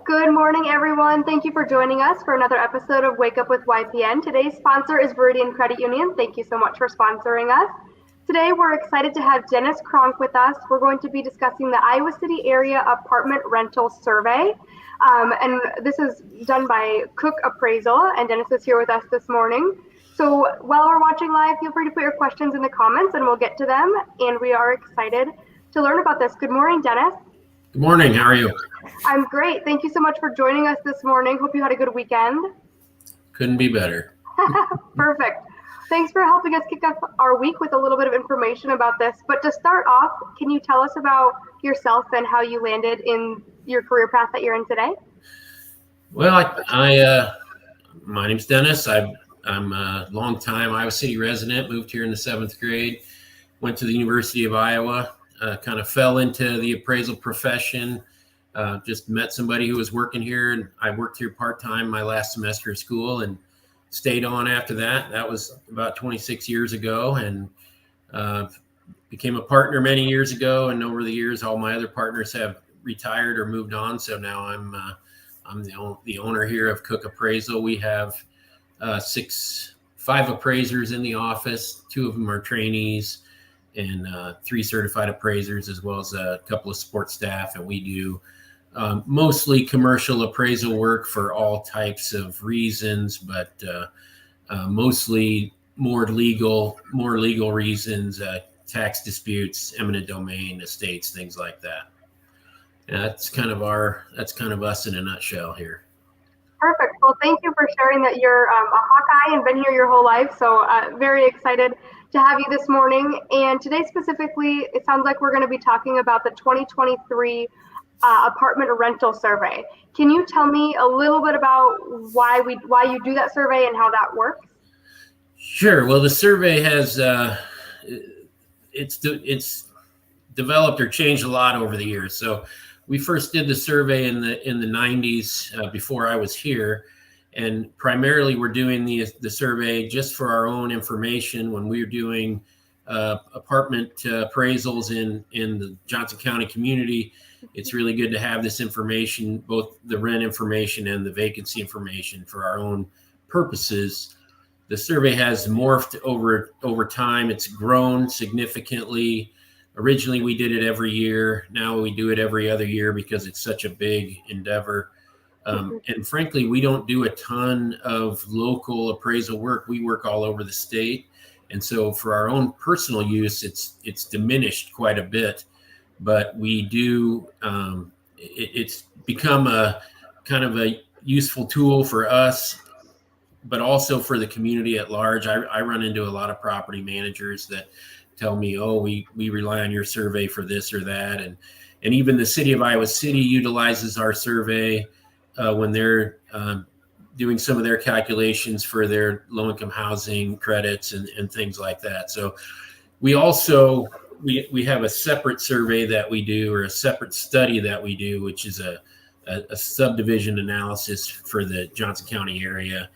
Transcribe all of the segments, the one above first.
Good morning, everyone. Thank you for joining us for another episode of Wake Up with YPN. Today's sponsor is Viridian Credit Union. Thank you so much for sponsoring us. Today, we're excited to have Dennis Cronk with us. We're going to be discussing the Iowa City Area Apartment Rental Survey. And this is done by Cook Appraisal, and Dennis is here with us this morning. So while we're watching live, feel free to put your questions in the comments and we'll get to them. And we are excited to learn about this. Good morning, Dennis. Good morning. How are you? I'm great. Thank you so much for joining us this morning. Hope you had a good weekend. Couldn't be better. Perfect. Thanks for helping us kick off our week with a little bit of information about this. But to start off, can you tell us about yourself and how you landed in your career path that you're in today? Well, my name's Dennis. I'm a longtime Iowa City resident, moved here in the 7th grade, went to the University of Iowa, kind of fell into the appraisal profession, just met somebody who was working here, and I worked here part-time my last semester of school and stayed on after that. That was about 26 years ago, and became a partner many years ago, and over the years all my other partners have retired or moved on, so now I'm the owner here of Cook Appraisal. We have 5 appraisers in the office. 2 of them are trainees, and 3 certified appraisers, as well as a couple of support staff. And we do mostly commercial appraisal work for all types of reasons, but mostly more legal reasons, tax disputes, eminent domain, estates, things like that. And that's kind of us in a nutshell here. Perfect. Well, thank you for sharing that you're a Hawkeye and been here your whole life. So very excited to have you this morning. And today specifically, it sounds like we're going to be talking about the 2023 apartment rental survey. Can you tell me a little bit about why you do that survey and how that works? Sure. Well, the survey has it's developed or changed a lot over the years. So we first did the survey in the 90s before I was here, and primarily we're doing the survey just for our own information when we were doing apartment appraisals in the Johnson County community. It's really good to have this information, both the rent information and the vacancy information, for our own purposes. The survey has morphed over time. It's grown significantly. Originally, we did it every year. Now we do it every other year because it's such a big endeavor. And frankly, we don't do a ton of local appraisal work. We work all over the state. And so for our own personal use, it's diminished quite a bit. But we do, it's become a kind of a useful tool for us, but also for the community at large. I run into a lot of property managers that tell me, oh, we rely on your survey for this or that. And even the city of Iowa City utilizes our survey when they're doing some of their calculations for their low-income housing credits and things like that. So we also, we have a separate survey that we do, or a separate study that we do, which is a subdivision analysis for the Johnson County area.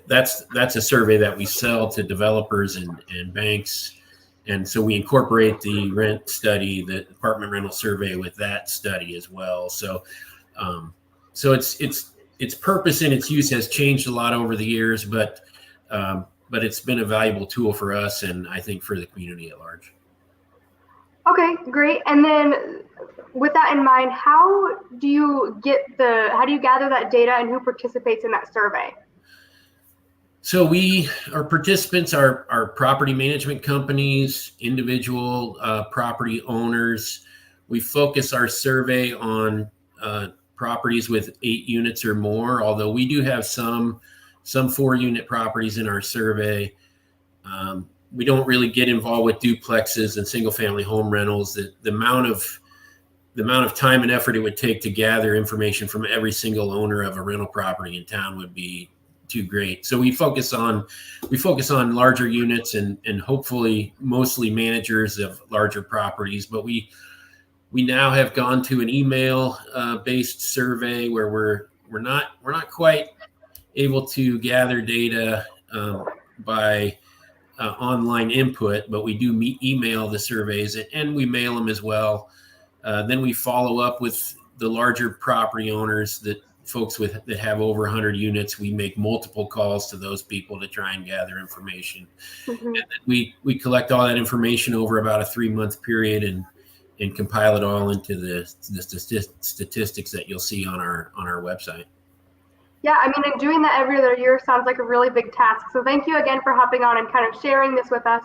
That's a survey that we sell to developers and banks. And so we incorporate the rent study, the apartment rental survey, with that study as well. So, so its purpose and its use has changed a lot over the years, but it's been a valuable tool for us, and I think for the community at large. Okay, great. And then with that in mind, how do you gather that data and who participates in that survey? So our participants are property management companies, individual property owners. We focus our survey on properties with 8 units or more, although we do have some 4-unit properties in our survey. We don't really get involved with duplexes and single-family home rentals. The amount of time and effort it would take to gather information from every single owner of a rental property in town would be too great. So we focus on larger units and hopefully mostly managers of larger properties. But we now have gone to an email based survey where we're not quite able to gather data by online input, but we do email the surveys, and we mail them as well. Then we follow up with the larger property owners that folks that have over 100 units, we make multiple calls to those people to try and gather information. Mm-hmm. And then we collect all that information over about a 3-month period and compile it all into the statistics that you'll see on our website. Yeah, I mean, and doing that every other year sounds like a really big task. So thank you again for hopping on and kind of sharing this with us.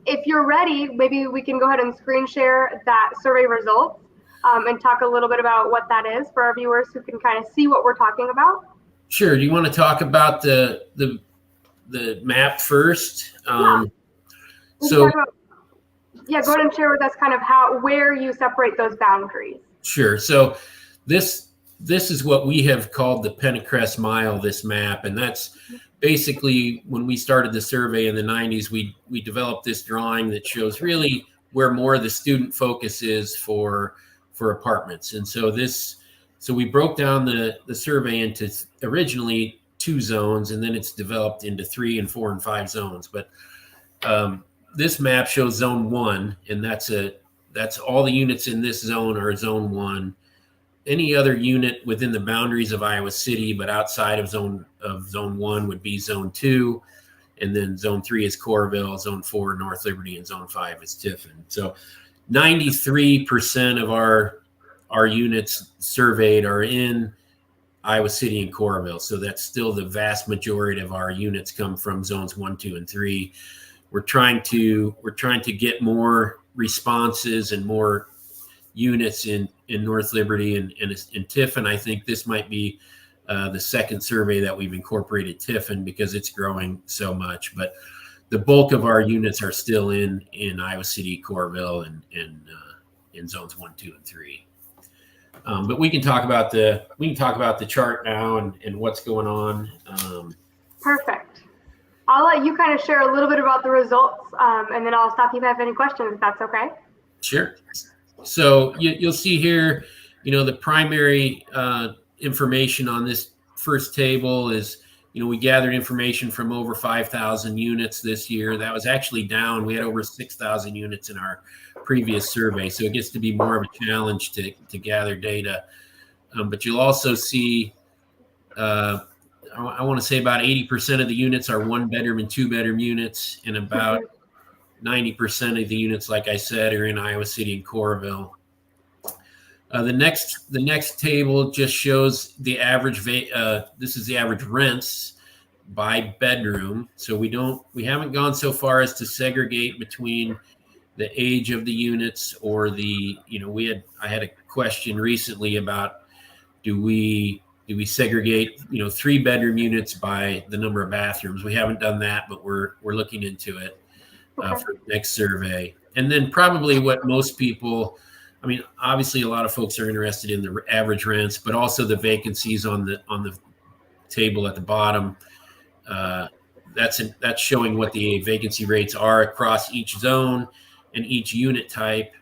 If you're ready, maybe we can go ahead and screen share that survey results and talk a little bit about what that is for our viewers who can kind of see what we're talking about. Sure. Do you want to talk about the map first? Yeah. So yeah, go ahead and share with us kind of where you separate those boundaries. Sure. So this is what we have called the Penncrest Mile, this map. And that's basically when we started the survey in the 90s, we developed this drawing that shows really where more of the student focus is for apartments. And so we broke down the survey into originally 2 zones, and then it's developed into 3 and 4 and 5 zones. But this map shows zone 1, and that's all the units in this zone are zone 1. Any other unit within the boundaries of Iowa City, but outside of zone 1 would be zone 2. And then zone 3 is Coralville, zone 4, North Liberty, and zone 5 is Tiffin. So 93% of our units surveyed are in Iowa City and Coralville. So that's still the vast majority of our units come from zones 1, 2, and 3. We're trying to get more responses and more units in North Liberty and in Tiffin. I think this might be the second survey that we've incorporated Tiffin because it's growing so much. But the bulk of our units are still in Iowa City, Coralville, and in zones 1, 2, and 3. But we can talk about the chart now and what's going on. Perfect. I'll let you kind of share a little bit about the results, and then I'll stop you if you have any questions, if that's okay. Sure. So you'll see here, the primary information on this first table is, we gathered information from over 5,000 units this year. That was actually down. We had over 6,000 units in our previous survey. So it gets to be more of a challenge to gather data. But you'll also see, I want to say about 80% of the units are 1-bedroom and 2-bedroom units, and about 90% of the units, like I said, are in Iowa City and Coralville. The next table just shows the average. This is the average rents by bedroom. So we haven't gone so far as to segregate between the age of the units or I had a question recently about do we segregate 3-bedroom units by the number of bathrooms. We haven't done that, but we're looking into it for the next survey. And then probably what most people, obviously a lot of folks are interested in the average rents, but also the vacancies on the table at the bottom. That's showing what the vacancy rates are across each zone and each unit type.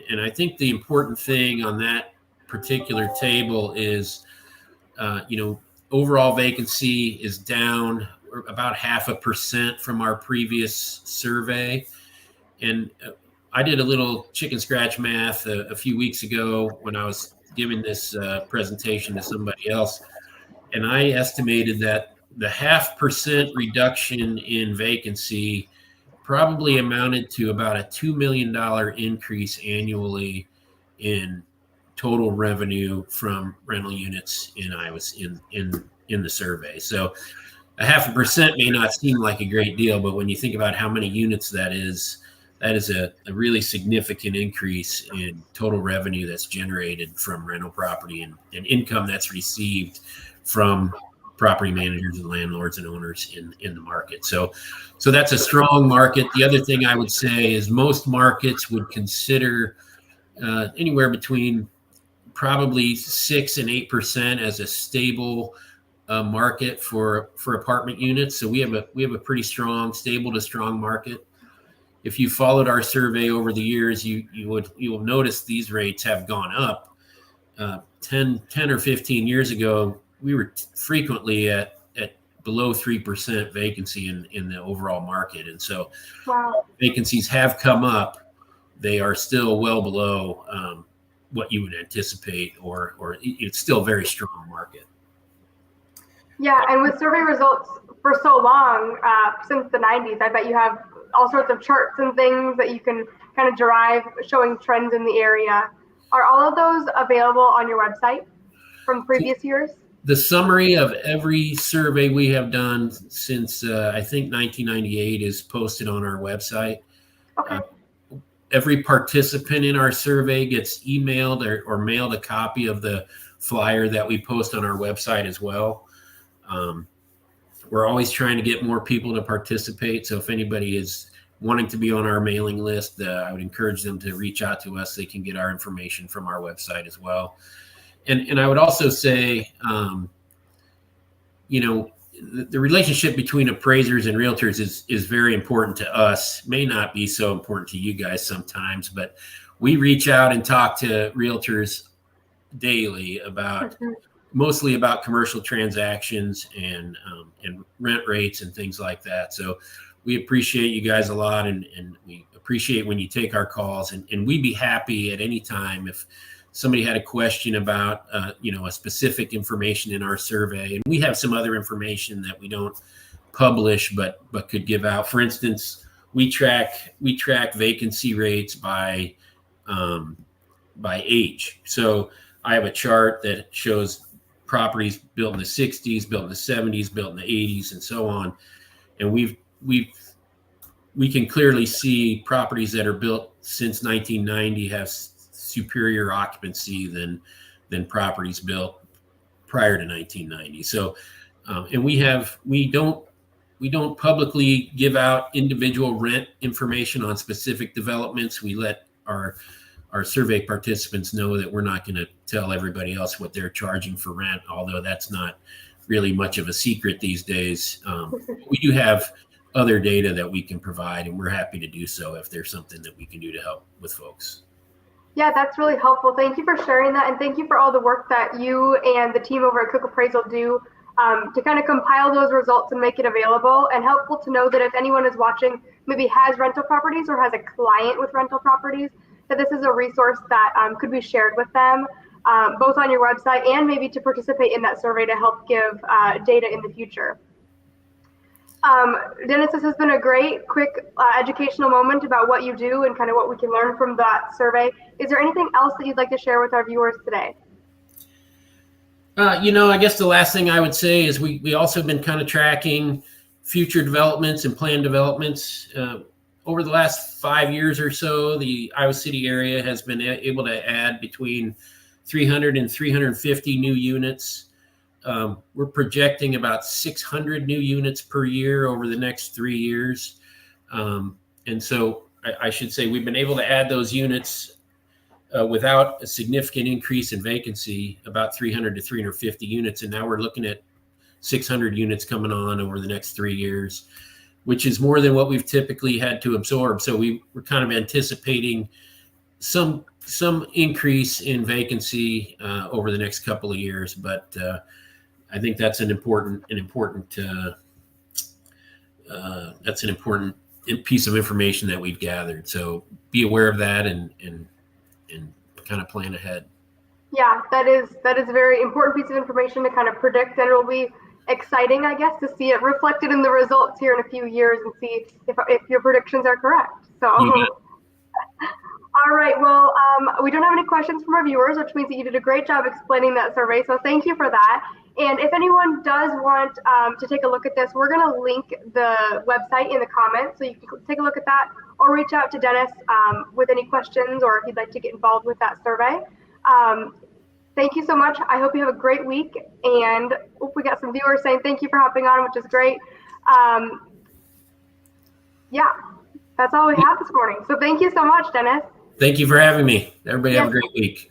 And I think the important thing on that particular table is, overall vacancy is down about 0.5% from our previous survey. And I did a little chicken scratch math a few weeks ago when I was giving this presentation to somebody else. And I estimated that the 0.5% reduction in vacancy probably amounted to about a $2 million increase annually in total revenue from rental units in Iowa in the survey. So 0.5% may not seem like a great deal, but when you think about how many units that is a really significant increase in total revenue that's generated from rental property and income that's received from property managers and landlords and owners in the market. So that's a strong market. The other thing I would say is most markets would consider anywhere between probably 6 and 8% as a stable market for apartment units. So we have a pretty strong, stable to strong market. If you followed our survey over the years, you will notice these rates have gone up. 10 or 15 years ago, we were frequently at below 3% vacancy in the overall market. And so vacancies have come up. They are still well below what you would anticipate, or it's still a very strong market. Yeah, and with survey results for so long, since the 90s, I bet you have all sorts of charts and things that you can kind of derive showing trends in the area. Are all of those available on your website from previous years? The summary of every survey we have done since I think 1998 is posted on our website. Okay. Every participant in our survey gets emailed or mailed a copy of the flyer that we post on our website as well. We're always trying to get more people to participate. So if anybody is wanting to be on our mailing list, I would encourage them to reach out to us. They can get our information from our website as well. And I would also say, the relationship between appraisers and realtors is very important to us. May not be so important to you guys sometimes, but we reach out and talk to realtors daily about mostly about commercial transactions and rent rates and things like that. So we appreciate you guys a lot, and we appreciate when you take our calls, and we'd be happy at any time if somebody had a question about a specific information in our survey. And we have some other information that we don't publish but could give out. For instance, we track vacancy rates by age. So I have a chart that shows properties built in the 60s, built in the 70s, built in the 80s, and so on. And we can clearly see properties that are built since 1990 have superior occupancy than properties built prior to 1990. So, and we don't publicly give out individual rent information on specific developments. We let our survey participants know that we're not going to tell everybody else what they're charging for rent, although that's not really much of a secret these days. We do have other data that we can provide, and we're happy to do so if there's something that we can do to help with folks. Yeah, that's really helpful. Thank you for sharing that, and thank you for all the work that you and the team over at Cook Appraisal do to kind of compile those results and make it available, and helpful to know that if anyone is watching maybe has rental properties or has a client with rental properties, that this is a resource that could be shared with them, both on your website and maybe to participate in that survey to help give data in the future. Dennis, this has been a great, quick educational moment about what you do and kind of what we can learn from that survey. Is there anything else that you'd like to share with our viewers today? I guess the last thing I would say is we also have been kind of tracking future developments and planned developments. Over the last 5 years or so, the Iowa City area has been able to add between 300 and 350 new units. We're projecting about 600 new units per year over the next 3 years. And so I should say we've been able to add those units without a significant increase in vacancy, about 300 to 350 units. And now we're looking at 600 units coming on over the next 3 years, which is more than what we've typically had to absorb. So we're kind of anticipating some increase in vacancy over the next couple of years, but I think that's an important piece of information that we've gathered. So be aware of that and kind of plan ahead. Yeah, that is a very important piece of information to kind of predict, and it'll be exciting, I guess, to see it reflected in the results here in a few years and see if your predictions are correct. So, all right. Well, we don't have any questions from our viewers, which means that you did a great job explaining that survey. So thank you for that. And if anyone does want to take a look at this, we're going to link the website in the comments, so you can take a look at that or reach out to Dennis with any questions or if you'd like to get involved with that survey. Thank you so much. I hope you have a great week. And we got some viewers saying thank you for hopping on, which is great. Yeah, that's all we have this morning. So thank you so much, Dennis. Thank you for having me. Everybody have a great week.